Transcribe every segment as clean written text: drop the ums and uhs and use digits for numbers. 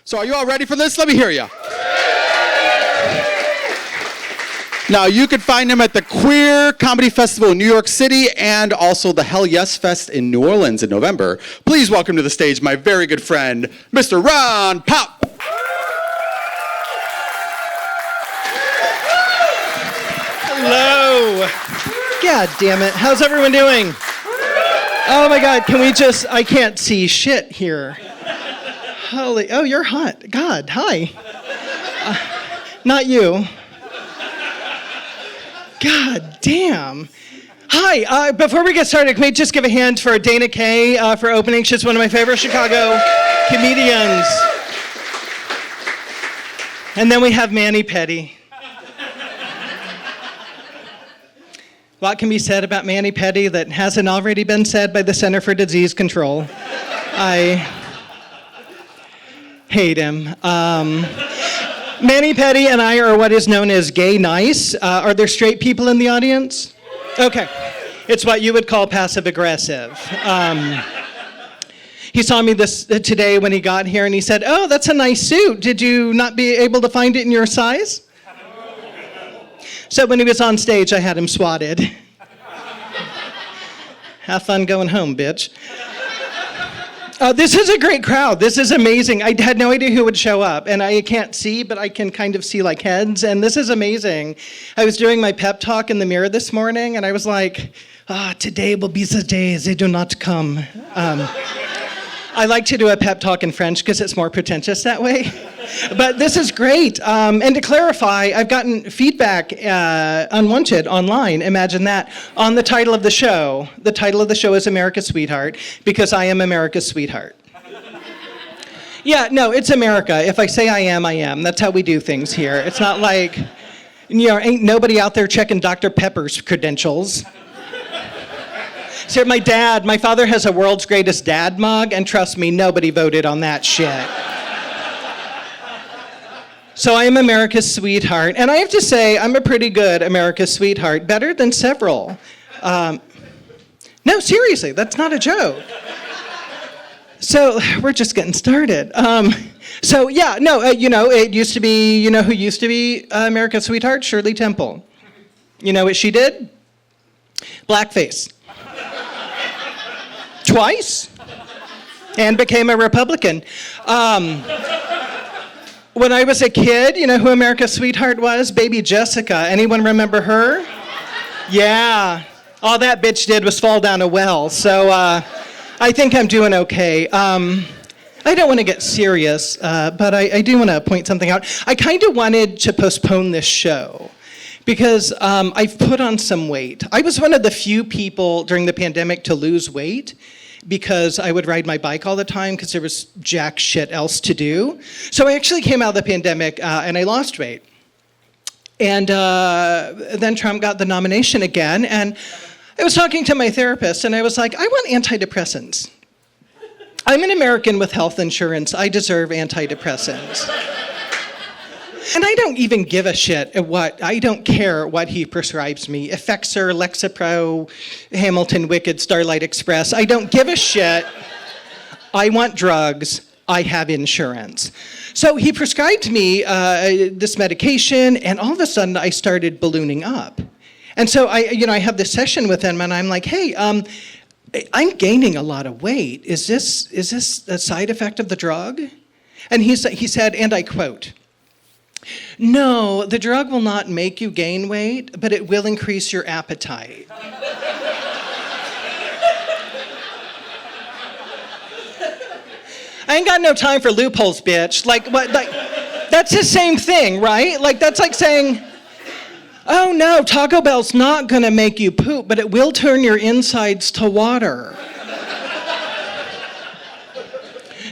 So are you all ready for this? Let me hear you. Now, you can find him at the Queer Comedy Festival in New York City and also the Hell Yes Fest in New Orleans in November. Please welcome to the stage my very good friend, Mr. Ron Popp. Hello. God damn it. How's everyone doing? Oh my God, I can't see shit here. Holy, oh, you're hot. God, hi. Not you. God damn. Hi, before we get started, can we just give a hand for Dana Kaye for opening? She's one of my favorite Chicago comedians. And then we have Manny Petty. A lot can be said about Manny Petty that hasn't already been said by the Center for Disease Control. I hate him. Manny Petty and I are what is known as gay nice. Are there straight people in the audience? Okay. It's what you would call passive aggressive. He saw me today when he got here and he said, "Oh, that's a nice suit. Did you not be able to find it in your size?" So when he was on stage, I had him swatted. Have fun going home, bitch. This is a great crowd. This is amazing. I had no idea who would show up, and I can't see, but I can kind of see like heads, and this is amazing. I was doing my pep talk in the mirror this morning, and I was like, today will be the day they do not come. I like to do a pep talk in French because it's more pretentious that way. But this is great. And to clarify, I've gotten feedback unwanted online, imagine that, on the title of the show. The title of the show is America's Sweetheart because I am America's sweetheart. Yeah, no, it's America. If I say I am. That's how we do things here. It's not like, ain't nobody out there checking Dr. Pepper's credentials. So my father has a world's greatest dad mug, and trust me, nobody voted on that shit. So I am America's sweetheart, and I have to say, I'm a pretty good America's sweetheart, better than several. No, seriously, that's not a joke. So we're just getting started. It used to be, who used to be America's sweetheart? Shirley Temple. You know what she did? Blackface. Twice, and became a Republican. When I was a kid, you know who America's sweetheart was? Baby Jessica. Anyone remember her? Yeah. All that bitch did was fall down a well, so I think I'm doing okay. I don't want to get serious, but I do want to point something out. I kind of wanted to postpone this show because I've put on some weight. I was one of the few people during the pandemic to lose weight because I would ride my bike all the time because there was jack shit else to do. So I actually came out of the pandemic and I lost weight. And then Trump got the nomination again, and I was talking to my therapist and I was like, I want antidepressants. I'm an American with health insurance. I deserve antidepressants. And I don't even give a shit I don't care what he prescribes me. Effexor, Lexapro, Hamilton Wicked, Starlight Express. I don't give a shit. I want drugs. I have insurance. So he prescribed me this medication, and all of a sudden I started ballooning up. And so I have this session with him, and I'm like, hey, I'm gaining a lot of weight. Is this a side effect of the drug? And he said, and I quote, "No, the drug will not make you gain weight, but it will increase your appetite." I ain't got no time for loopholes, bitch. That's the same thing, right? That's like saying, oh no, Taco Bell's not gonna make you poop, but it will turn your insides to water.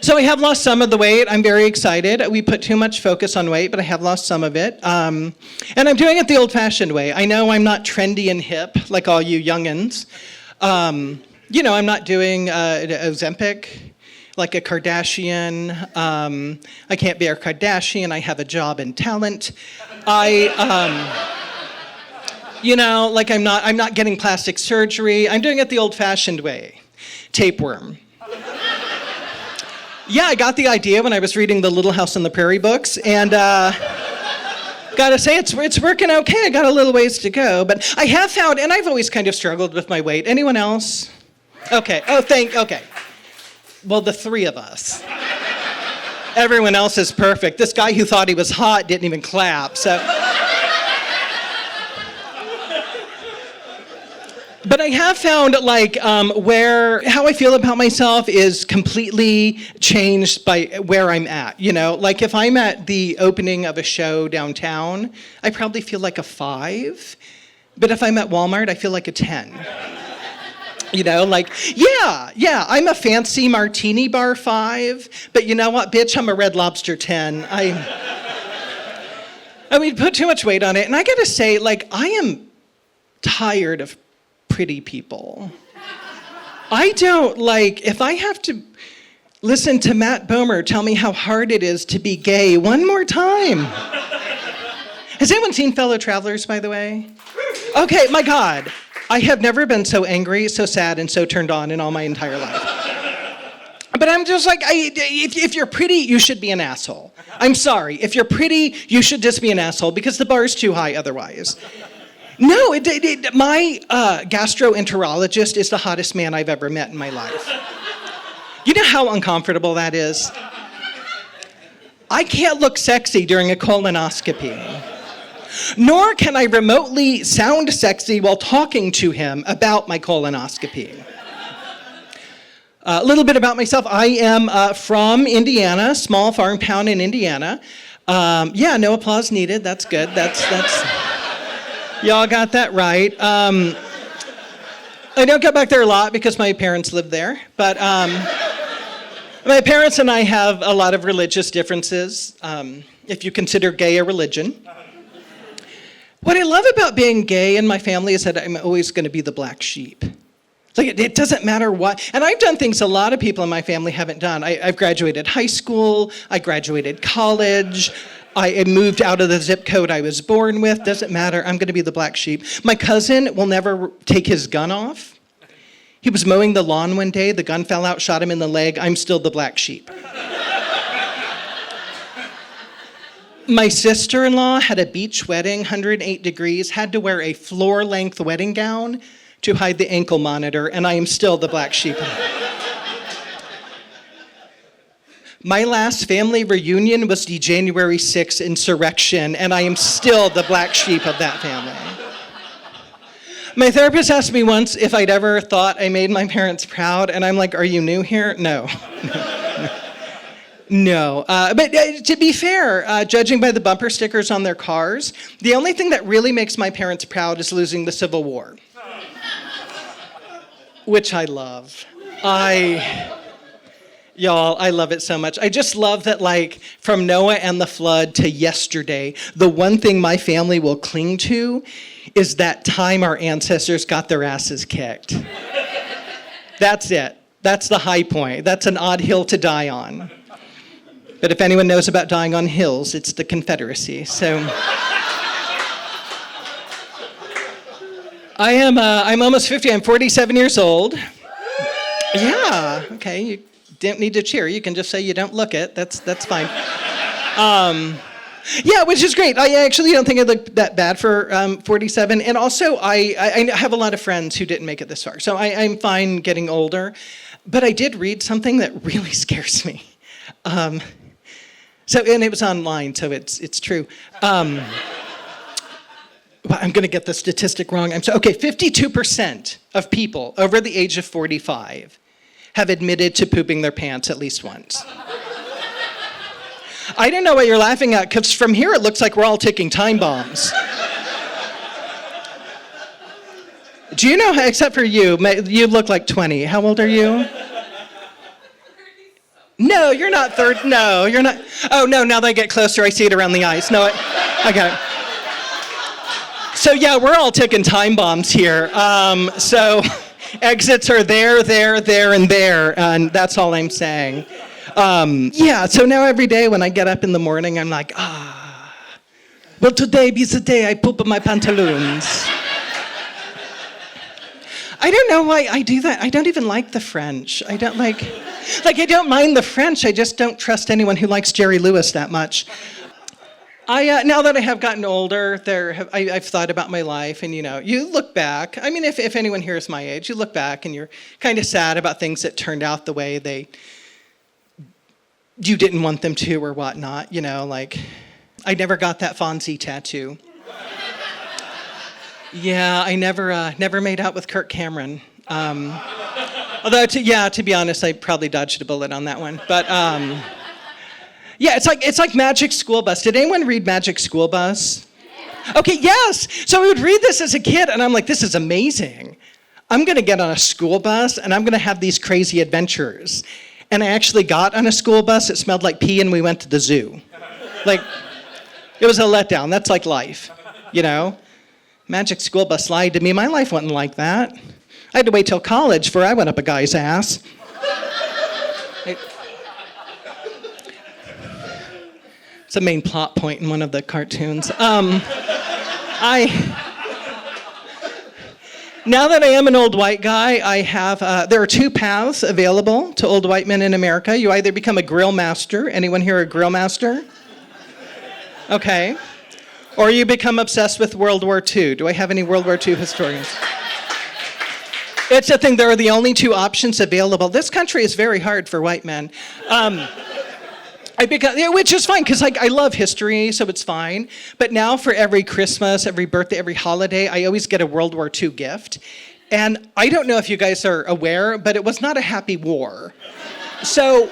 So I have lost some of the weight. I'm very excited. We put too much focus on weight, but I have lost some of it. And I'm doing it the old-fashioned way. I know I'm not trendy and hip like all you youngins. I'm not doing Ozempic like a Kardashian. I can't be a Kardashian. I have a job and talent. I'm not getting plastic surgery. I'm doing it the old-fashioned way. Tapeworm. Yeah, I got the idea when I was reading the Little House on the Prairie books, and gotta say it's working okay. I got a little ways to go, but I have found, and I've always kind of struggled with my weight. Anyone else? Okay. Okay. Well, the three of us. Everyone else is perfect. This guy who thought he was hot didn't even clap, so. But I have found where how I feel about myself is completely changed by where I'm at. You know, like if I'm at the opening of a show downtown, I probably feel like a 5. But if I'm at Walmart, I feel like a 10. You know, yeah, I'm a fancy martini bar 5, but you know what, bitch, I'm a Red Lobster 10. I mean, put too much weight on it. And I gotta say, I am tired of pretty people. I don't if I have to listen to Matt Bomer tell me how hard it is to be gay one more time. Has anyone seen Fellow Travelers, by the way? Okay, my God. I have never been so angry, so sad, and so turned on in all my entire life. But I'm just if you're pretty, you should be an asshole. I'm sorry. If you're pretty, you should just be an asshole because the bar's too high otherwise. No, my gastroenterologist is the hottest man I've ever met in my life. You know how uncomfortable that is? I can't look sexy during a colonoscopy. Nor can I remotely sound sexy while talking to him about my colonoscopy. A little bit about myself. I am from Indiana, small farm town in Indiana. Yeah, no applause needed. That's good. That's y'all got that right. I don't go back there a lot because my parents live there, but my parents and I have a lot of religious differences, if you consider gay a religion. What I love about being gay in my family is that I'm always going to be the black sheep. It doesn't matter what. And I've done things a lot of people in my family haven't done. I've graduated high school. I graduated college. I moved out of the zip code I was born with. Doesn't matter. I'm going to be the black sheep. My cousin will never take his gun off. He was mowing the lawn one day. The gun fell out, shot him in the leg. I'm still the black sheep. My sister-in-law had a beach wedding, 108 degrees, had to wear a floor-length wedding gown to hide the ankle monitor, and I am still the black sheep. My last family reunion was the January 6th insurrection, and I am still the black sheep of that family. My therapist asked me once if I'd ever thought I made my parents proud, and I'm like, are you new here? No. No, but to be fair, judging by the bumper stickers on their cars, the only thing that really makes my parents proud is losing the Civil War, which I love. Y'all, I love it so much. I just love that, from Noah and the flood to yesterday, the one thing my family will cling to is that time our ancestors got their asses kicked. That's it. That's the high point. That's an odd hill to die on. But if anyone knows about dying on hills, it's the Confederacy. So I'm almost 50. I'm 47 years old. Yeah, okay. You don't need to cheer. You can just say you don't look it. That's fine. Yeah, which is great. I actually don't think I look that bad for 47. And also, I have a lot of friends who didn't make it this far. So I'm fine getting older. But I did read something that really scares me. And it was online, so it's true. I'm going to get the statistic wrong. 52% of people over the age of 45 have admitted to pooping their pants at least once. I don't know what you're laughing at, because from here it looks like we're all ticking time bombs. Do you know, except for you look like 20. How old are you? No, you're not third. No, you're not. Oh, no, now that I get closer, I see it around the eyes. No, I got it. So, yeah, we're all ticking time bombs here. So exits are there, and there, and that's all I'm saying. Yeah, so now every day when I get up in the morning, I'm like, will today be the day I poop in my pantaloons? I don't know why I do that. I don't even like the French. I don't I don't mind the French. I just don't trust anyone who likes Jerry Lewis that much. Now that I have gotten older, I've thought about my life, and you look back. I mean, if anyone here is my age, you look back and you're kind of sad about things that turned out the way you didn't want them to or whatnot. Like I never got that Fonzie tattoo. Yeah, I never made out with Kirk Cameron. Although, to be honest, I probably dodged a bullet on that one. But yeah, it's like Magic School Bus. Did anyone read Magic School Bus? Okay, yes. So I would read this as a kid, and I'm like, this is amazing. I'm going to get on a school bus, and I'm going to have these crazy adventures. And I actually got on a school bus. It smelled like pee, and we went to the zoo. Like, it was a letdown. That's like life, Magic School Bus lied to me. My life wasn't like that. I had to wait till college before I went up a guy's ass. It's a main plot point in one of the cartoons. Now that I am an old white guy, I have, there are two paths available to old white men in America. You either become a grill master. Anyone here a grill master? Okay. Or you become obsessed with World War II. Do I have any World War II historians? It's a thing. There are the only two options available. This country is very hard for white men. Which is fine, because I love history, so it's fine. But now for every Christmas, every birthday, every holiday, I always get a World War II gift. And I don't know if you guys are aware, but it was not a happy war. So,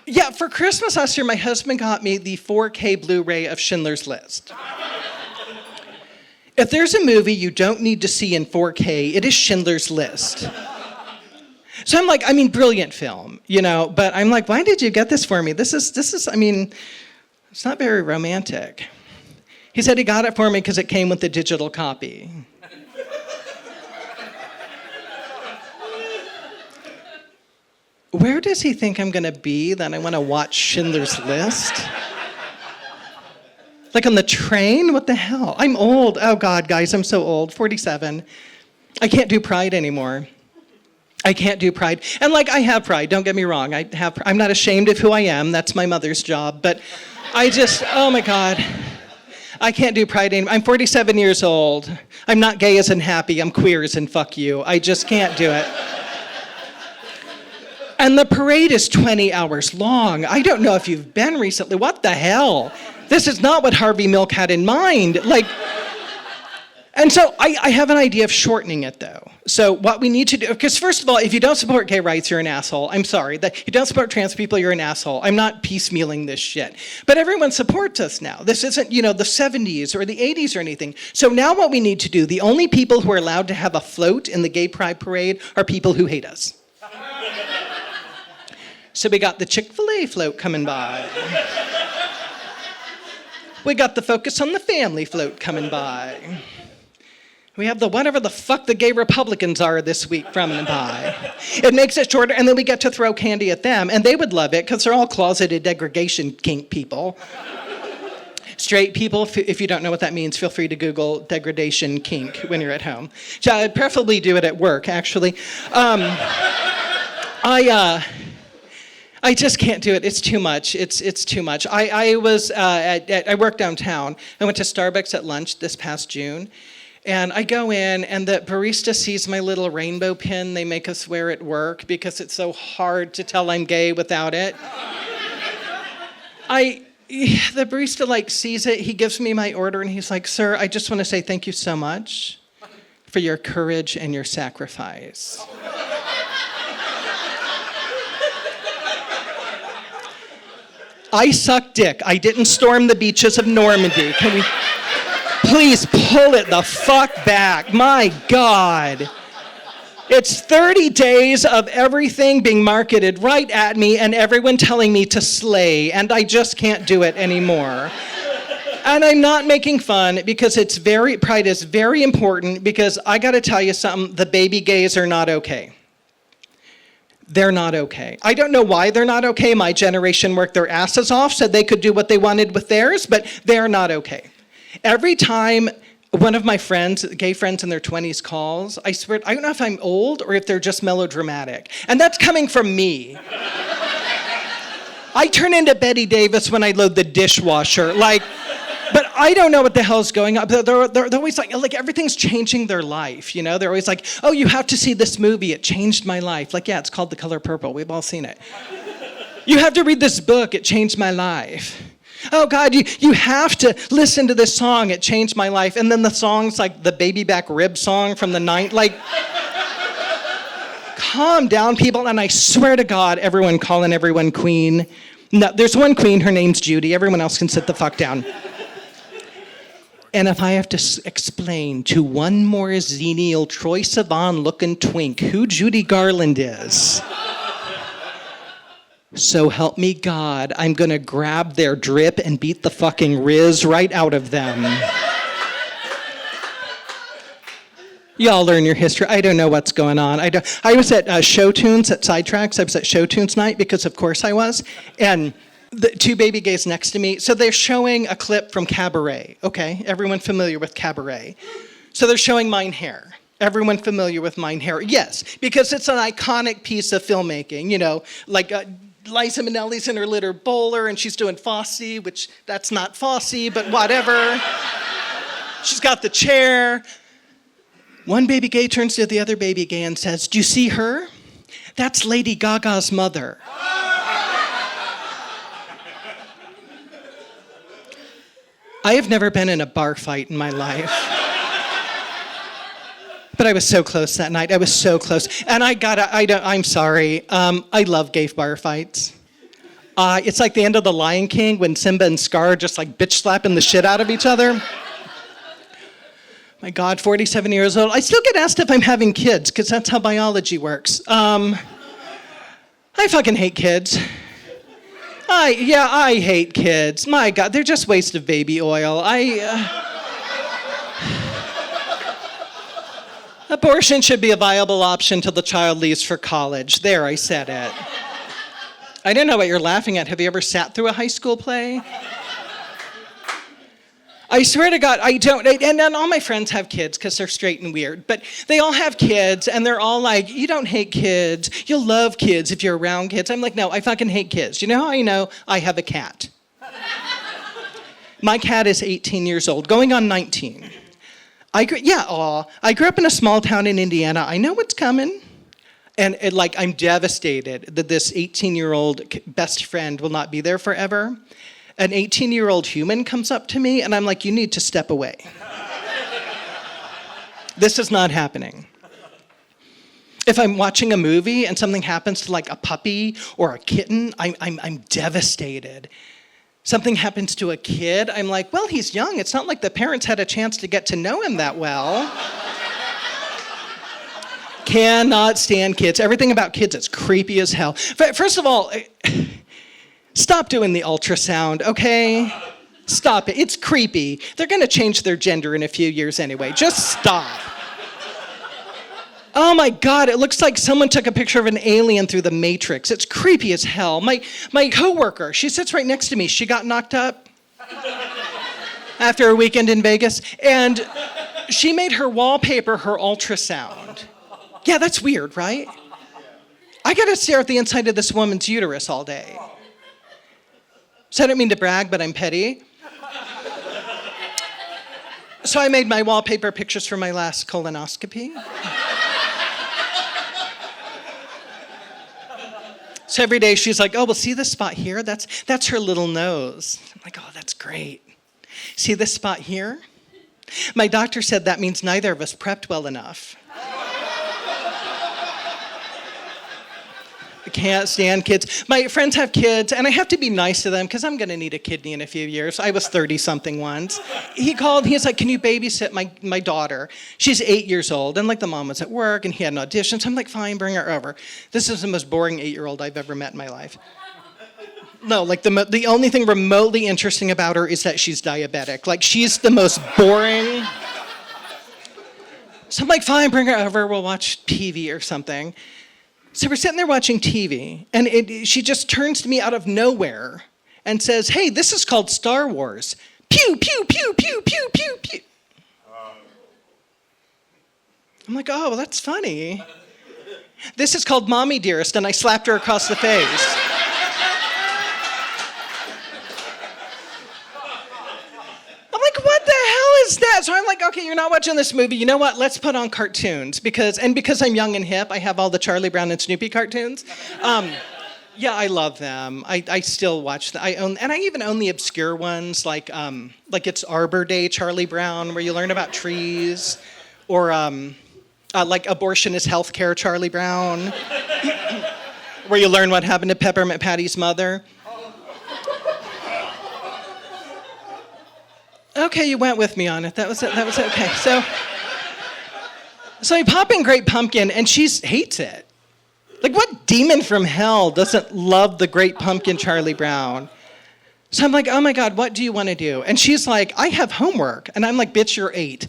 yeah, for Christmas last year, my husband got me the 4K Blu-ray of Schindler's List. If there's a movie you don't need to see in 4K, it is Schindler's List. So I'm like, brilliant film, but I'm like, why did you get this for me? This is, it's not very romantic. He said he got it for me because it came with the digital copy. Where does he think I'm gonna be that I wanna watch Schindler's List? Like on the train? What the hell? I'm old. Oh God, guys, I'm so old, 47. I can't do Pride anymore. I can't do Pride. And I have pride, don't get me wrong. I'm not ashamed of who I am. That's my mother's job. But oh my God. I can't do Pride anymore. I'm 47 years old. I'm not gay as in happy. I'm queer as in fuck you. I just can't do it. And the parade is 20 hours long. I don't know if you've been recently. What the hell? This is not what Harvey Milk had in mind. And so I have an idea of shortening it, though. So what we need to do, because first of all, if you don't support gay rights, you're an asshole. I'm sorry. That you don't support trans people, you're an asshole. I'm not piecemealing this shit. But everyone supports us now. This isn't, the 70s or the 80s or anything. So now what we need to do, the only people who are allowed to have a float in the gay pride parade are people who hate us. So we got the Chick-fil-A float coming by. We got the Focus on the Family float coming by. We have the whatever the fuck the gay Republicans are this week coming by. It makes it shorter, and then we get to throw candy at them, and they would love it because they're all closeted degradation kink people. Straight people, if you don't know what that means, feel free to Google degradation kink when you're at home. So I'd preferably do it at work, actually. I just can't do it. It's too much. It's too much. I work downtown. I went to Starbucks at lunch this past June. And I go in, and the barista sees my little rainbow pin they make us wear at work because it's so hard to tell I'm gay without it. The barista sees it, he gives me my order, and he's like, "Sir, I just want to say thank you so much for your courage and your sacrifice." I suck dick. I didn't storm the beaches of Normandy. Can we please pull it the fuck back? My God. It's 30 days of everything being marketed right at me and everyone telling me to slay, and I just can't do it anymore. And I'm not making fun because pride is very important, because I gotta tell you something, the baby gays are not okay. They're not okay. I don't know why they're not okay. My generation worked their asses off so they could do what they wanted with theirs, but they're not okay. Every time One of my friends, gay friends in their 20s calls, I swear, I don't know if I'm old or if they're just melodramatic. And that's coming from me. I turn into Betty Davis when I load the dishwasher. But I don't know what the hell's going on. They're always like everything's changing their life, you know? They're always like, oh, you have to see this movie. It changed my life. Like, yeah, it's called The Color Purple. We've all seen it. You have to read this book. It changed my life. Oh, God, you have to listen to this song. It changed my life. And then the song's like the Baby Back Rib song from the 90s. Like, calm down, people. And I swear to God, everyone calling everyone queen. No, there's one queen. Her name's Judy. Everyone else can sit the fuck down. And if I have to explain to one more xenial Troye Sivan-looking twink who Judy Garland is, so help me God, I'm gonna grab their drip and beat the fucking Riz right out of them. Y'all learn your history. I don't know what's going on. I was at Show Tunes at Sidetracks. I was at Show Tunes night because of course I was. And the two baby gays next to me, so they're showing a clip from Cabaret. Okay, everyone familiar with Cabaret. So they're showing Mine Hair. Everyone familiar with Mine Hair? Yes, because it's an iconic piece of filmmaking, you know, like Liza Minnelli's in her litter bowler and she's doing Fosse, which that's not Fosse, but whatever. She's got the chair. One baby gay turns to the other baby gay and says, do you see her? That's Lady Gaga's mother. I have never been in a bar fight in my life. But I was so close that night. I was so close. And I'm sorry. I love gay bar fights. It's like the end of The Lion King when Simba and Scar just like bitch slapping the shit out of each other. My God, 47 years old. I still get asked if I'm having kids because that's how biology works. I fucking hate kids. I hate kids. My God, they're just waste of baby oil. Abortion should be a viable option till the child leaves for college. There, I said it. I don't know what you're laughing at. Have you ever sat through a high school play? I swear to God, I don't. And then all my friends have kids because they're straight and weird. But they all have kids, and they're all like, you don't hate kids. You'll love kids if you're around kids. I'm like, no, I fucking hate kids. You know how I know? I have a cat. My cat is 18 years old, going on 19. I grew up in a small town in Indiana. I know what's coming. And I'm devastated that this 18-year-old best friend will not be there forever. An 18-year-old human comes up to me, and I'm like, you need to step away. This is not happening. If I'm watching a movie and something happens to like a puppy or a kitten, I'm devastated. Something happens to a kid, I'm like, well, he's young. It's not like the parents had a chance to get to know him that well. Cannot stand kids. Everything about kids is creepy as hell. First of all, stop doing the ultrasound, okay? Stop it. It's creepy. They're going to change their gender in a few years anyway. Just stop. Oh my God, it looks like someone took a picture of an alien through the Matrix. It's creepy as hell. My coworker, she sits right next to me. She got knocked up after a weekend in Vegas, and she made her wallpaper her ultrasound. Yeah, that's weird, right? I got to stare at the inside of this woman's uterus all day. So I don't mean to brag, but I'm petty. So I made my wallpaper pictures for my last colonoscopy. So every day she's like, oh, well, see this spot here? That's her little nose. I'm like, oh, that's great. See this spot here? My doctor said that means neither of us prepped well enough. I can't stand kids. My friends have kids, and I have to be nice to them because I'm going to need a kidney in a few years. I was 30-something once. He called, he's like, can you babysit my daughter? She's 8 years old, and like the mom was at work, and he had an audition, so I'm like, fine, bring her over. This is the most boring 8-year-old I've ever met in my life. No, like the only thing remotely interesting about her is that she's diabetic. Like, she's the most boring. So I'm like, fine, bring her over, we'll watch TV or something. So we're sitting there watching TV, and she just turns to me out of nowhere and says, hey, this is called Star Wars. Pew, pew, pew, pew, pew, pew, pew. I'm like, oh, well, that's funny. This is called Mommy Dearest, and I slapped her across the face. I'm like, what the hell is that? So I'm like, okay, you're not watching this movie. You know what? Let's put on cartoons. Because I'm young and hip, I have all the Charlie Brown and Snoopy cartoons. Yeah, I love them. I still watch them. And I even own the obscure ones, like it's Arbor Day, Charlie Brown, where you learn about trees, or like Abortion is Healthcare, Charlie Brown, where you learn what happened to Peppermint Patty's mother. Okay, you went with me on it. That was okay. So I pop in Great Pumpkin, and she hates it. Like, what demon from hell doesn't love the Great Pumpkin, Charlie Brown? So I'm like, oh my God, what do you want to do? And she's like, I have homework. And I'm like, bitch, you're 8.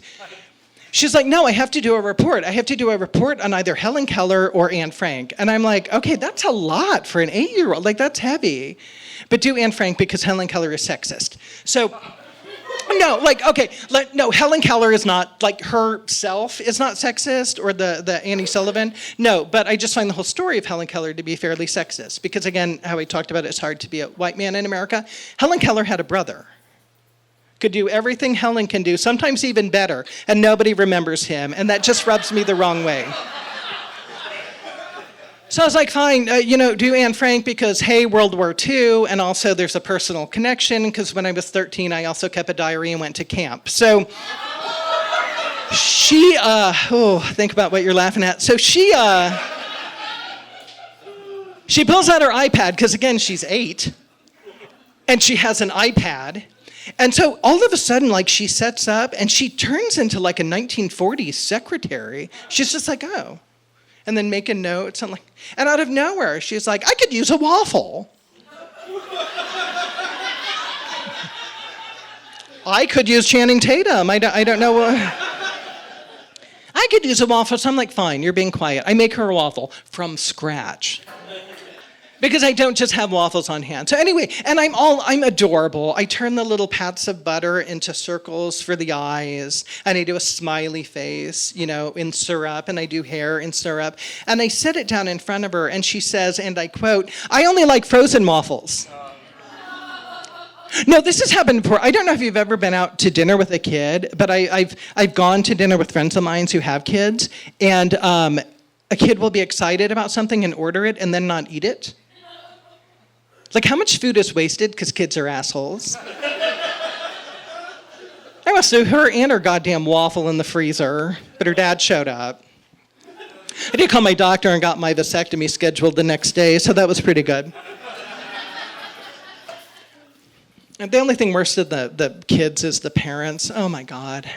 She's like, no, I have to do a report. I have to do a report on either Helen Keller or Anne Frank. And I'm like, okay, that's a lot for an 8-year-old. Like, that's heavy. But do Anne Frank because Helen Keller is sexist. So... No, Helen Keller is not, like, herself is not sexist, or the Annie Sullivan. No, but I just find the whole story of Helen Keller to be fairly sexist. Because, again, how we talked about it's hard to be a white man in America. Helen Keller had a brother. Could do everything Helen can do, sometimes even better, and nobody remembers him, and that just rubs me the wrong way. So I was like, fine, do Anne Frank because, hey, World War II, and also there's a personal connection, because when I was 13, I also kept a diary and went to camp. So she, think about what you're laughing at. So she pulls out her iPad, because again, she's 8, and she has an iPad. And so all of a sudden, like, she sets up, and she turns into like a 1940s secretary. She's just like, oh. And then making notes, and out of nowhere, she's like, I could use a waffle. I could use Channing Tatum. I don't know. I could use a waffle. So I'm like, fine, you're being quiet. I make her a waffle from scratch. Because I don't just have waffles on hand. So anyway, and I'm adorable. I turn the little pats of butter into circles for the eyes, and I do a smiley face, in syrup, and I do hair in syrup. And I set it down in front of her, and she says, and I quote, I only like frozen waffles. No, this has happened before. I don't know if you've ever been out to dinner with a kid, but I've gone to dinner with friends of mine who have kids, and a kid will be excited about something and order it and then not eat it. Like, how much food is wasted because kids are assholes? I must have her and her goddamn waffle in the freezer, but her dad showed up. I did call my doctor and got my vasectomy scheduled the next day, so that was pretty good. And the only thing worse than the kids is the parents. Oh my God.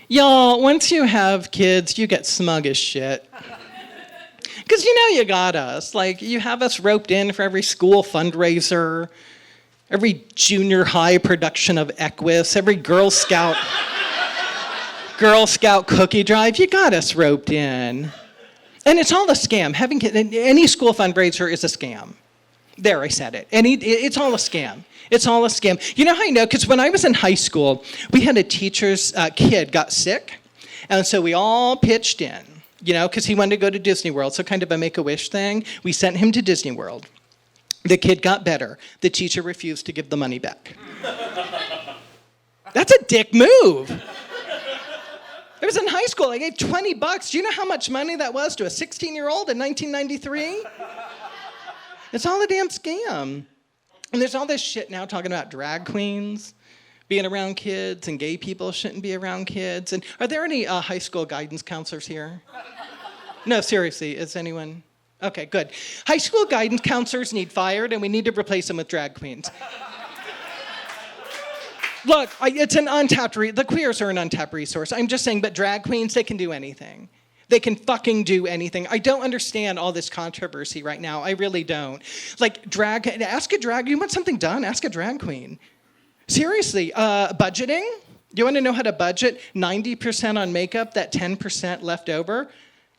Y'all, once you have kids, you get smug as shit. Because you got us. Like, you have us roped in for every school fundraiser, every junior high production of Equus, every Girl Scout cookie drive. You got us roped in. And it's all a scam. Any school fundraiser is a scam. There, I said it. It's all a scam. It's all a scam. You know how I know? Because when I was in high school, we had a teacher's kid got sick, and so we all pitched in. Because he wanted to go to Disney World, so kind of a Make-A-Wish thing. We sent him to Disney World. The kid got better. The teacher refused to give the money back. That's a dick move. It was in high school. I gave $20. Do you know how much money that was to a 16-year-old in 1993? It's all a damn scam. And there's all this shit now talking about drag queens being around kids, and gay people shouldn't be around kids. And are there any high school guidance counselors here? No, seriously, is anyone? Okay, good. High school guidance counselors need fired, and we need to replace them with drag queens. Look, it's an untapped, the queers are an untapped resource. I'm just saying, but drag queens, they can do anything. They can fucking do anything. I don't understand all this controversy right now. I really don't. Like, you want something done? Ask a drag queen. Seriously, budgeting? You want to know how to budget? 90% on makeup, that 10% left over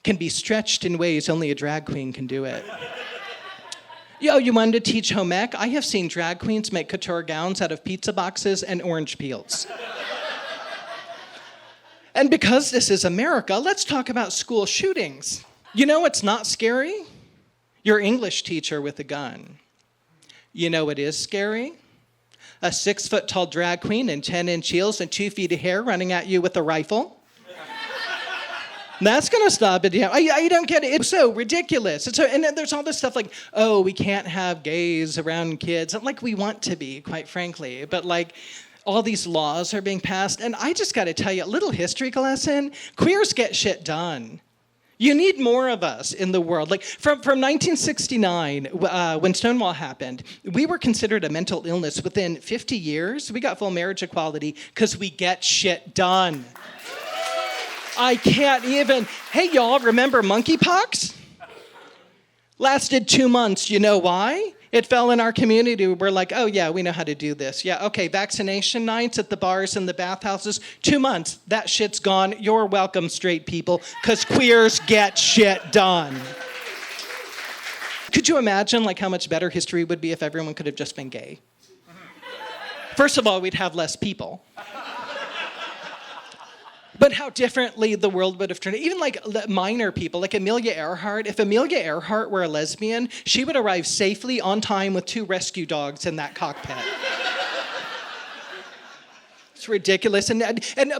can be stretched in ways only a drag queen can do it. You wanted to teach home ec? I have seen drag queens make couture gowns out of pizza boxes and orange peels. And because this is America, let's talk about school shootings. You know what's not scary? Your English teacher with a gun. You know what is scary? A 6-foot-tall drag queen in 10-inch heels and 2 feet of hair running at you with a rifle. That's gonna stop it. Yeah, I don't get it. It's so ridiculous. And then there's all this stuff like, oh, we can't have gays around kids. Like we want to be, quite frankly. But like, all these laws are being passed. And I just gotta tell you, a little history lesson, queers get shit done. You need more of us in the world. Like from 1969, when Stonewall happened, we were considered a mental illness. Within 50 years, we got full marriage equality because we get shit done. I can't even. Hey, y'all, remember monkeypox? Lasted 2 months. You know why? It fell in our community. We're like, oh, yeah, we know how to do this. Yeah, okay, vaccination nights at the bars and the bathhouses, 2 months. That shit's gone. You're welcome, straight people, because queers get shit done. Could you imagine like how much better history would be if everyone could have just been gay? First of all, we'd have less people. But how differently the world would have turned. Even like minor people, like Amelia Earhart. If Amelia Earhart were a lesbian, she would arrive safely on time with 2 rescue dogs in that cockpit. It's ridiculous. And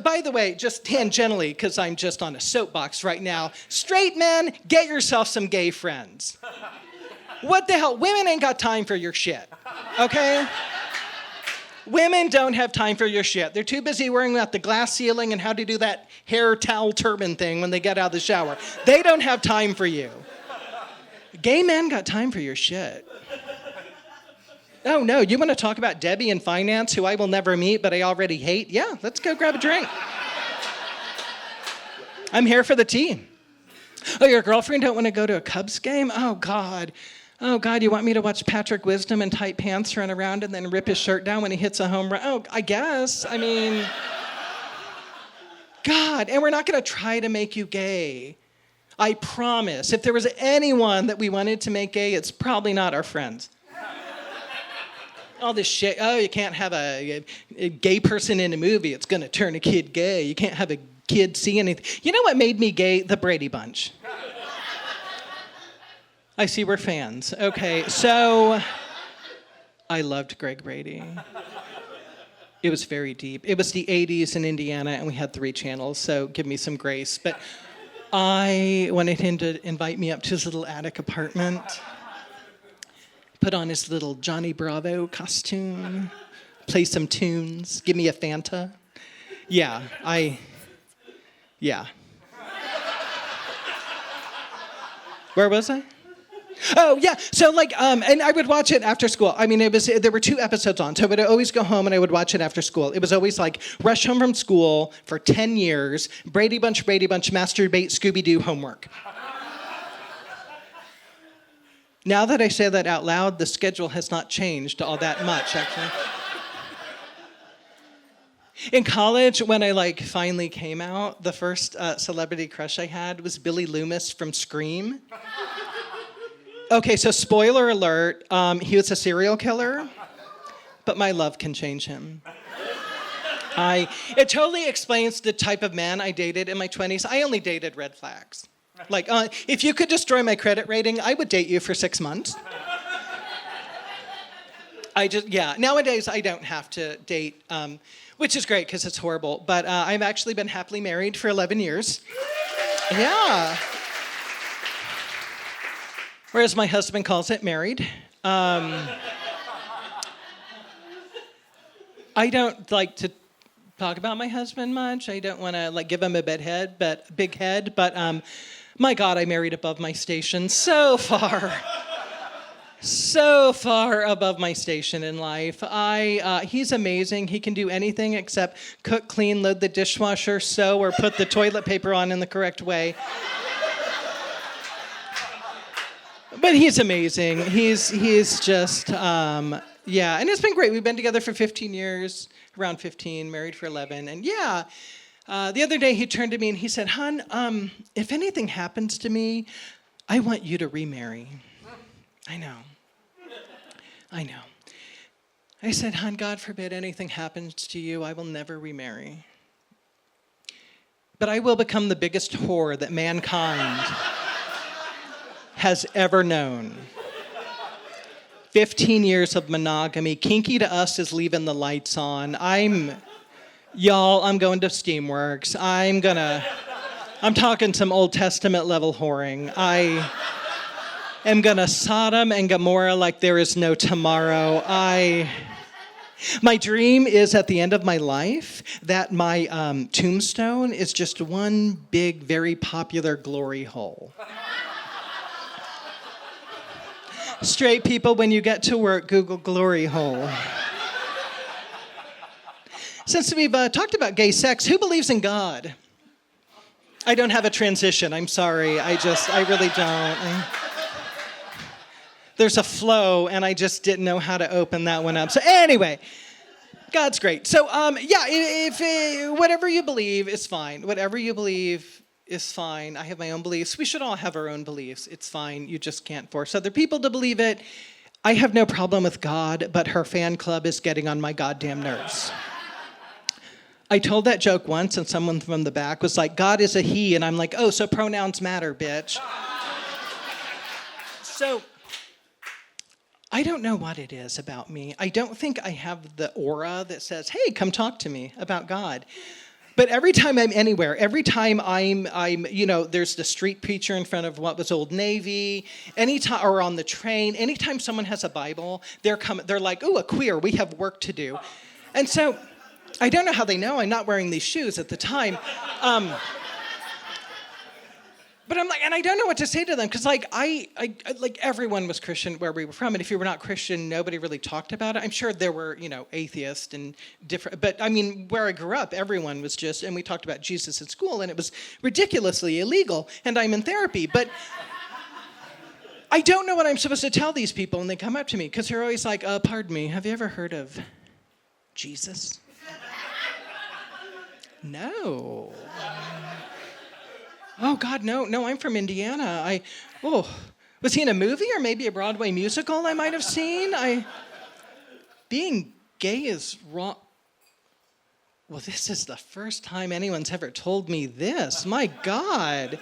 by the way, just tangentially, because I'm just on a soapbox right now, straight men, get yourself some gay friends. What the hell? Women ain't got time for your shit, okay? Women don't have time for your shit. They're too busy worrying about the glass ceiling and how to do that hair towel turban thing when they get out of the shower. They don't have time for you. Gay men got time for your shit. Oh no, you want to talk about Debbie in finance, who I will never meet, but I already hate? Yeah, let's go grab a drink. I'm here for the tea. Oh, your girlfriend don't want to go to a Cubs game? Oh, God. Oh, God, you want me to watch Patrick Wisdom in tight pants run around and then rip his shirt down when he hits a home run? Oh, I guess. I mean, God, and we're not going to try to make you gay. I promise. If there was anyone that we wanted to make gay, it's probably not our friends. All this shit, oh, you can't have a gay person in a movie. It's going to turn a kid gay. You can't have a kid see anything. You know what made me gay? The Brady Bunch. I see we're fans. Okay, so I loved Greg Brady. It was very deep. It was the 80s in Indiana, and we had 3 channels, so give me some grace. But I wanted him to invite me up to his little attic apartment, put on his little Johnny Bravo costume, play some tunes, give me a Fanta. Yeah. Where was I? Oh, yeah. So, like, and I would watch it after school. I mean, there were 2 episodes on, so I would always go home and I would watch it after school. It was always like, rush home from school for 10 years, Brady Bunch, masturbate, Scooby-Doo, homework. Now that I say that out loud, the schedule has not changed all that much, actually. In college, when I like finally came out, the first celebrity crush I had was Billy Loomis from Scream. Okay, so spoiler alert, he was a serial killer, but my love can change him. It totally explains the type of man I dated in my 20s. I only dated red flags. Like, if you could destroy my credit rating, I would date you for 6 months. Nowadays I don't have to date, which is great because it's horrible, but I've actually been happily married for 11 years. Yeah. Or as my husband calls it, married. I don't like to talk about my husband much. I don't want to like give him a big head, but my God, I married above my station so far above my station in life. He's amazing. He can do anything except cook, clean, load the dishwasher, sew, or put the toilet paper on in the correct way. But he's amazing. He's just, and it's been great. We've been together for 15 years, around 15, married for 11. And the other day he turned to me and he said, "Hon, if anything happens to me, I want you to remarry." I know. I said, "Hon, God forbid anything happens to you, I will never remarry." but I will become the biggest whore that mankind has ever known. 15 years of monogamy. Kinky to us is leaving the lights on. I'm going to Steamworks. I'm talking some Old Testament level whoring. I am gonna Sodom and Gomorrah like there is no tomorrow. My dream is at the end of my life that my tombstone is just one big, very popular glory hole. Straight people, when you get to work, Google glory hole. Since we've talked about gay sex, who believes in God? I don't have a transition, I'm sorry. I really don't. There's a flow, and I just didn't know how to open that one up. So anyway, God's great. So if whatever you believe is fine. Whatever you believe is fine. I have my own beliefs. We should all have our own beliefs. It's fine. You just can't force other people to believe it. I have no problem with God, but her fan club is getting on my goddamn nerves. I told that joke once, and someone from the back was like, God is a he, and I'm like, oh, so pronouns matter, bitch. So I don't know what it is about me. I don't think I have the aura that says, hey, come talk to me about God. But every time I'm anywhere, every time I'm there's the street preacher in front of what was Old Navy, anytime, or on the train, anytime someone has a Bible, they're like, ooh, a queer, we have work to do. And so I don't know how they know I'm not wearing these shoes at the time. But I'm like, and I don't know what to say to them, because I everyone was Christian where we were from, and if you were not Christian, nobody really talked about it. I'm sure there were, atheists and different, but I mean, where I grew up, everyone was just, and we talked about Jesus at school, and it was ridiculously illegal, and I'm in therapy, but I don't know what I'm supposed to tell these people, and they come up to me, because they're always like, pardon me, have you ever heard of Jesus? No. Oh, God, no, I'm from Indiana. Was he in a movie or maybe a Broadway musical I might have seen? Being gay is wrong. Well, this is the first time anyone's ever told me this. My God.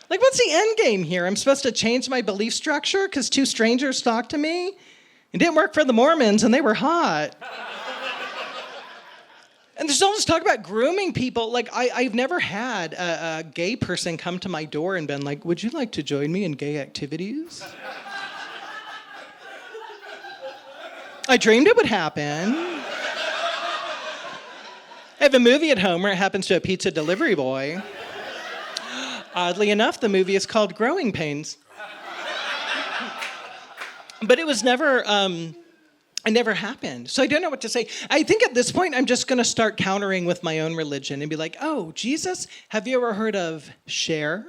Like, what's the end game here? I'm supposed to change my belief structure because two strangers talked to me? It didn't work for the Mormons, and they were hot. And there's all this talk about grooming people. Like, I've never had a gay person come to my door and been like, would you like to join me in gay activities? I dreamed it would happen. I have a movie at home where it happens to a pizza delivery boy. Oddly enough, the movie is called Growing Pains. But it was never... It never happened. So I don't know what to say. I think at this point, I'm just going to start countering with my own religion and be like, oh, Jesus, have you ever heard of Cher?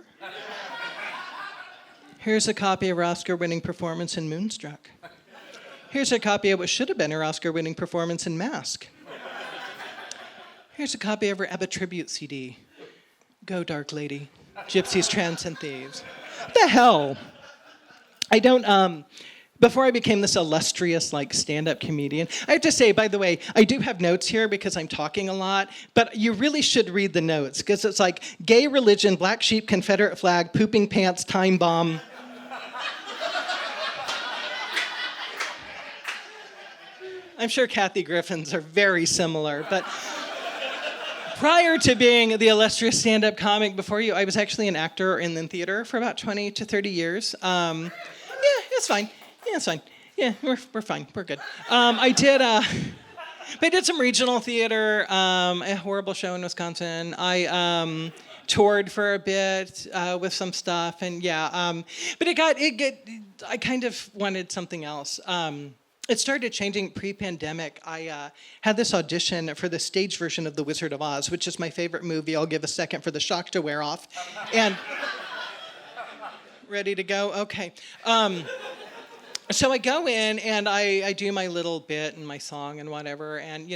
Here's a copy of her Oscar-winning performance in Moonstruck. Here's a copy of what should have been her Oscar-winning performance in Mask. Here's a copy of her ABBA tribute CD. Go, Dark Lady. Gypsies, Trans, and Thieves. What the hell? I don't, Before I became this illustrious, stand-up comedian, I have to say, by the way, I do have notes here because I'm talking a lot, but you really should read the notes, because it's like gay religion, black sheep, Confederate flag, pooping pants, time bomb. I'm sure Kathy Griffin's are very similar, but prior to being the illustrious stand-up comic before you, I was actually an actor in the theater for about 20 to 30 years. Yeah, it's fine. Yeah, it's fine. Yeah, we're fine. We're good. I did some regional theater, a horrible show in Wisconsin. I toured for a bit with some stuff, and yeah. But I kind of wanted something else. It started changing pre-pandemic. I had this audition for the stage version of The Wizard of Oz, which is my favorite movie. I'll give a second for the shock to wear off. And ready to go? Okay. So I go in and I do my little bit and my song and whatever, and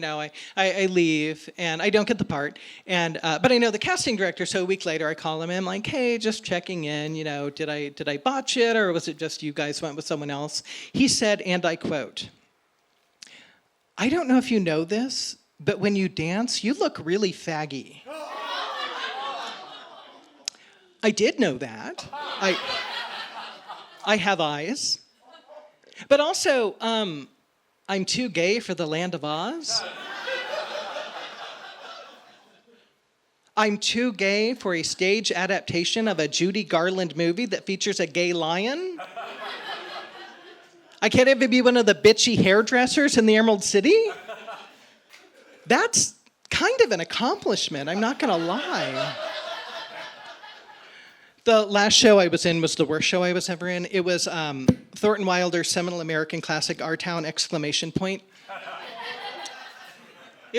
I leave and I don't get the part, and but I know the casting director. So a week later I call him and I'm like, hey, just checking in. Did I botch it, or was it just you guys went with someone else? He said, and I quote, I don't know if you know this, but when you dance, you look really faggy. I did know that. I have eyes. But also, I'm too gay for the Land of Oz. I'm too gay for a stage adaptation of a Judy Garland movie that features a gay lion. I can't even be one of the bitchy hairdressers in the Emerald City. That's kind of an accomplishment, I'm not gonna lie. The last show I was in was the worst show I was ever in. It was Thornton Wilder's seminal American classic, Our Town! ! It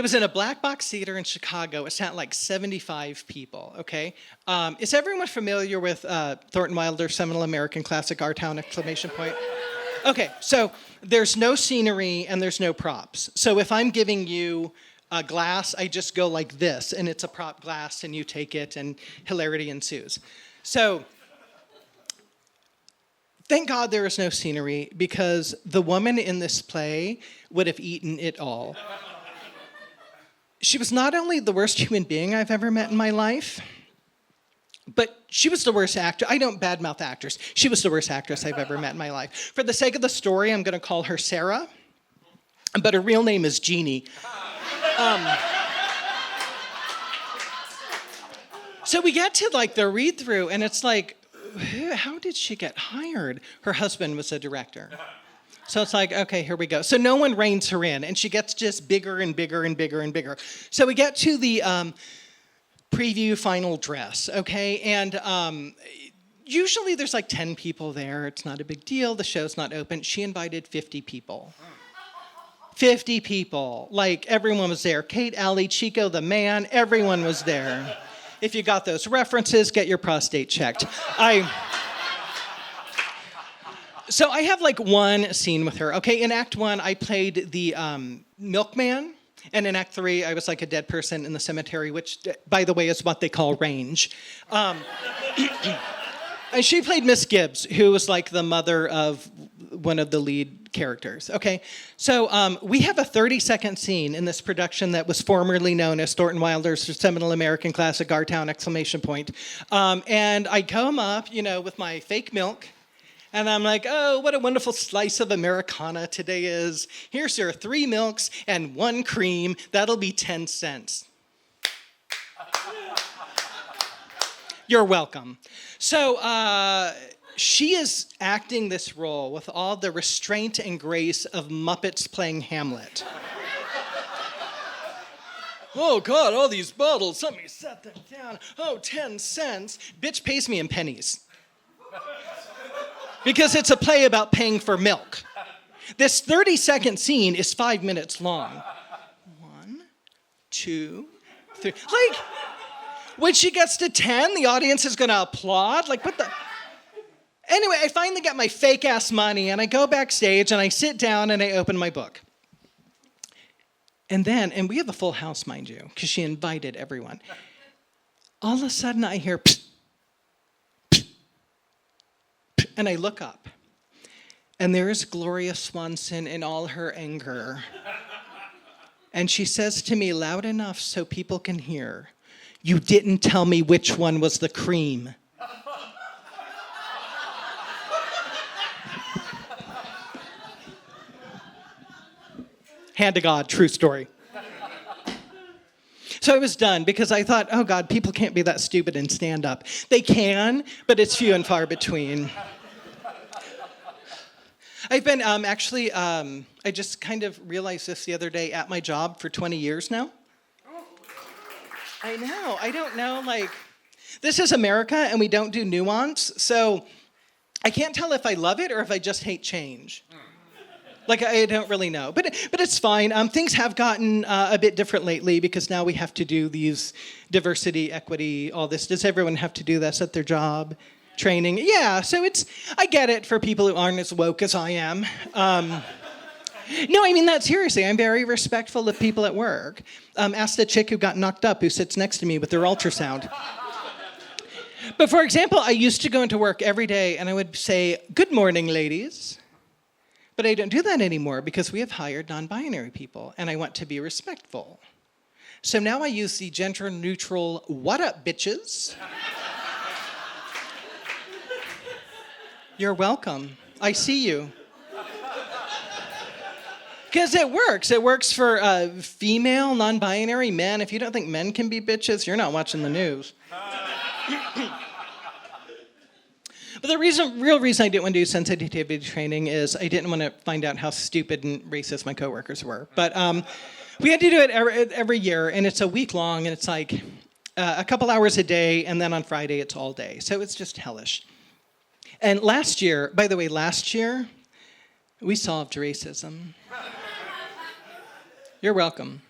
was in a black box theater in Chicago. It sat like 75 people, okay? Is everyone familiar with Thornton Wilder's seminal American classic, Our Town! ! Okay, so there's no scenery and there's no props. So if I'm giving you a glass, I just go like this, and it's a prop glass, and you take it, and hilarity ensues. So thank God there is no scenery, because the woman in this play would have eaten it all. She was not only the worst human being I've ever met in my life, but she was the worst actor. I don't badmouth actors. She was the worst actress I've ever met in my life. For the sake of the story, I'm going to call her Sarah, but her real name is Jeannie. So we get to like the read through, and it's like, how did she get hired? Her husband was a director. So it's like, okay, here we go. So no one reins her in, and she gets just bigger and bigger and bigger and bigger. So we get to the preview final dress, okay? And usually there's like 10 people there. It's not a big deal. The show's not open. She invited 50 people. 50 people. Like, everyone was there. Kate, Allie, Chico, the man, everyone was there. If you got those references, get your prostate checked. So I have like one scene with her. Okay, in Act 1, I played the milkman. And in Act 3, I was like a dead person in the cemetery, which, by the way, is what they call range. And she played Miss Gibbs, who was like the mother of one of the lead characters. Okay, so we have a 30-second scene in this production that was formerly known as Thornton Wilder's seminal American classic, Our Town! ! And I come up, with my fake milk. And I'm like, oh, what a wonderful slice of Americana today is. Here's your 3 milks and 1 cream. That'll be 10 cents. You're welcome. So she is acting this role with all the restraint and grace of Muppets playing Hamlet. Oh, God, all these bottles. Let me set them down. Oh, 10 cents. Bitch pays me in pennies. Because it's a play about paying for milk. This 30-second scene is 5 minutes long. 1, 2, 3. Like, when she gets to 10, the audience is going to applaud. Like, what the? Anyway, I finally get my fake-ass money, and I go backstage, and I sit down, and I open my book. And we have a full house, mind you, because she invited everyone. All of a sudden, I hear, psst. And I look up, and there is Gloria Swanson in all her anger. And she says to me loud enough so people can hear, "You didn't tell me which one was the cream." Hand to God, true story. So I was done because I thought, oh God, people can't be that stupid and stand up. They can, but it's few and far between. I've been I just kind of realized this the other day at my job for 20 years now. I know, I don't know, like, this is America and we don't do nuance, so I can't tell if I love it or if I just hate change. Like, I don't really know, but it's fine. Things have gotten a bit different lately because now we have to do these diversity, equity, all this. Does everyone have to do this at their job? Training? Yeah, so I get it for people who aren't as woke as I am. No, I mean that seriously. I'm very respectful of people at work. Ask the chick who got knocked up who sits next to me with their ultrasound. But for example, I used to go into work every day and I would say, "Good morning, ladies." But I don't do that anymore because we have hired non-binary people and I want to be respectful. So now I use the gender-neutral "what up, bitches?" You're welcome. I see you. Because it works. It works for female, non-binary men. If you don't think men can be bitches, you're not watching the news. But the real reason I didn't want to do sensitivity training is I didn't want to find out how stupid and racist my coworkers were. But we had to do it every year, and it's a week long, and it's like a couple hours a day, and then on Friday it's all day. So it's just hellish. And last year, we solved racism. You're welcome.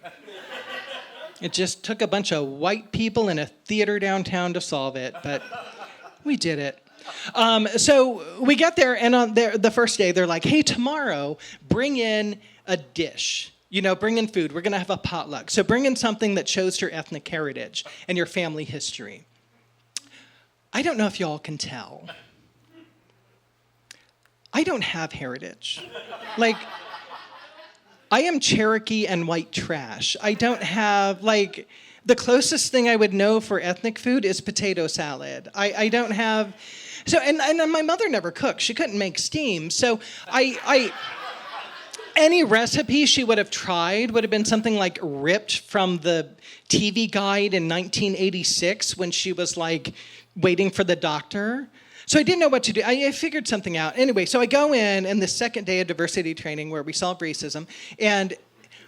It just took a bunch of white people in a theater downtown to solve it, but we did it. So we got there, and on the first day, they're like, hey, tomorrow, bring in a dish. Bring in food. We're going to have a potluck. So bring in something that shows your ethnic heritage and your family history. I don't know if y'all can tell. I don't have heritage. I am Cherokee and white trash. I don't have, the closest thing I would know for ethnic food is potato salad. I don't have, and my mother never cooked. She couldn't make steam. So any recipe she would have tried would have been something like ripped from the TV guide in 1986 when she was waiting for the doctor. So I didn't know what to do. I figured something out. Anyway, so I go in the second day of diversity training where we solve racism, and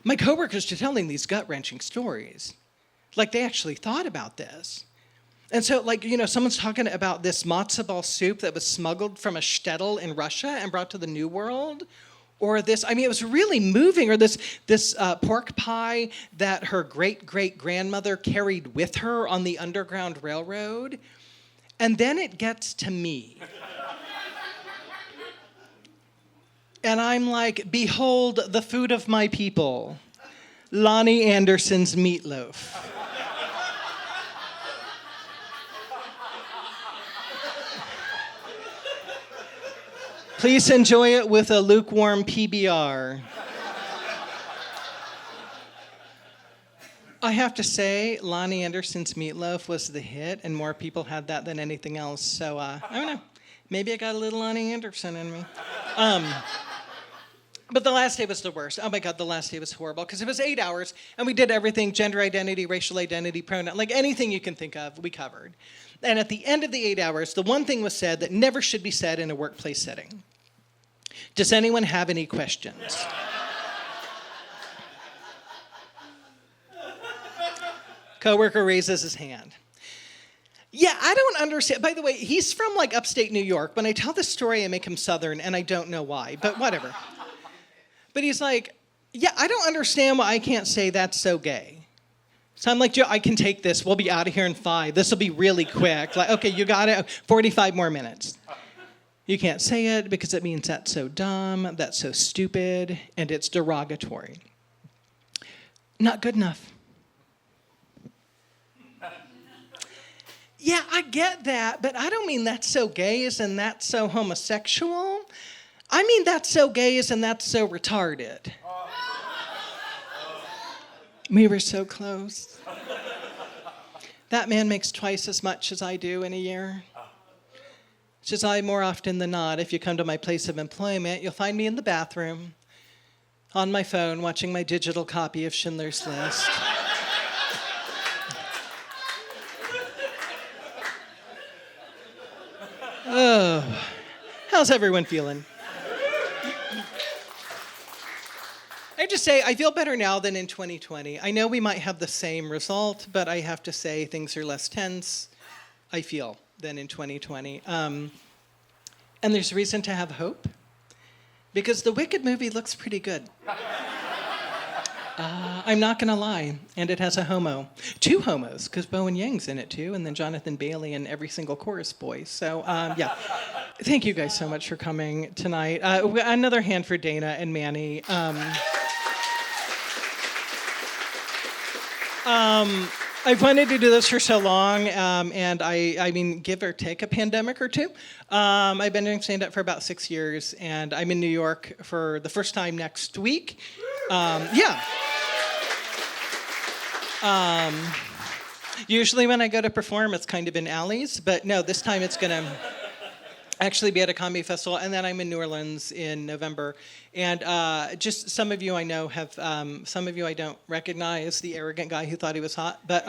my coworkers are telling these gut-wrenching stories. They actually thought about this. And so, someone's talking about this matzo ball soup that was smuggled from a shtetl in Russia and brought to the New World. Or this, it was really moving. Or this pork pie that her great-great-grandmother carried with her on the Underground Railroad. And then it gets to me. And I'm like, behold the food of my people, Lonnie Anderson's meatloaf. Please enjoy it with a lukewarm PBR. I have to say, Lonnie Anderson's meatloaf was the hit, and more people had that than anything else. So, I don't know. Maybe I got a little Lonnie Anderson in me. But the last day was the worst. Oh my God, the last day was horrible, because it was 8 hours, and we did everything, gender identity, racial identity, pronoun, anything you can think of, we covered. And at the end of the 8 hours, the one thing was said that never should be said in a workplace setting. Does anyone have any questions? Coworker raises his hand. Yeah, I don't understand. By the way, he's from upstate New York. When I tell this story, I make him Southern, and I don't know why, but whatever. But he's like, yeah, I don't understand why I can't say that's so gay. So I'm like, Joe, I can take this. We'll be out of here in 5. This will be really quick. Okay, you got it. 45 more minutes. You can't say it because it means that's so dumb, that's so stupid, and it's derogatory. Not good enough. Yeah, I get that, but I don't mean that's so gay as in that's so homosexual. I mean that's so gay as in that's so retarded. We were so close. That man makes twice as much as I do in a year. Which is I more often than not, if you come to my place of employment, you'll find me in the bathroom, on my phone, watching my digital copy of Schindler's List. Oh, how's everyone feeling? I just say, I feel better now than in 2020. I know we might have the same result, but I have to say things are less tense, I feel, than in 2020. And there's reason to have hope, because the Wicked movie looks pretty good. I'm not gonna lie, and it has a homo. 2 homos, because Bowen Yang's in it too, and then Jonathan Bailey and every single chorus boy. So, yeah. Thank you guys so much for coming tonight. Another hand for Dana and Manny. I've wanted to do this for so long, and I mean, give or take a pandemic or 2. I've been doing stand-up for about 6 years, and I'm in New York for the first time next week. Yeah. Usually when I go to perform, it's kind of in alleys, but no, this time it's gonna actually be at a comedy festival, and then I'm in New Orleans in November. And just some of you I know have, some of you I don't recognize, the arrogant guy who thought he was hot, but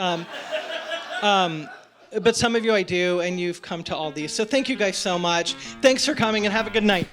some of you I do, and you've come to all these. So thank you guys so much. Thanks for coming, and have a good night.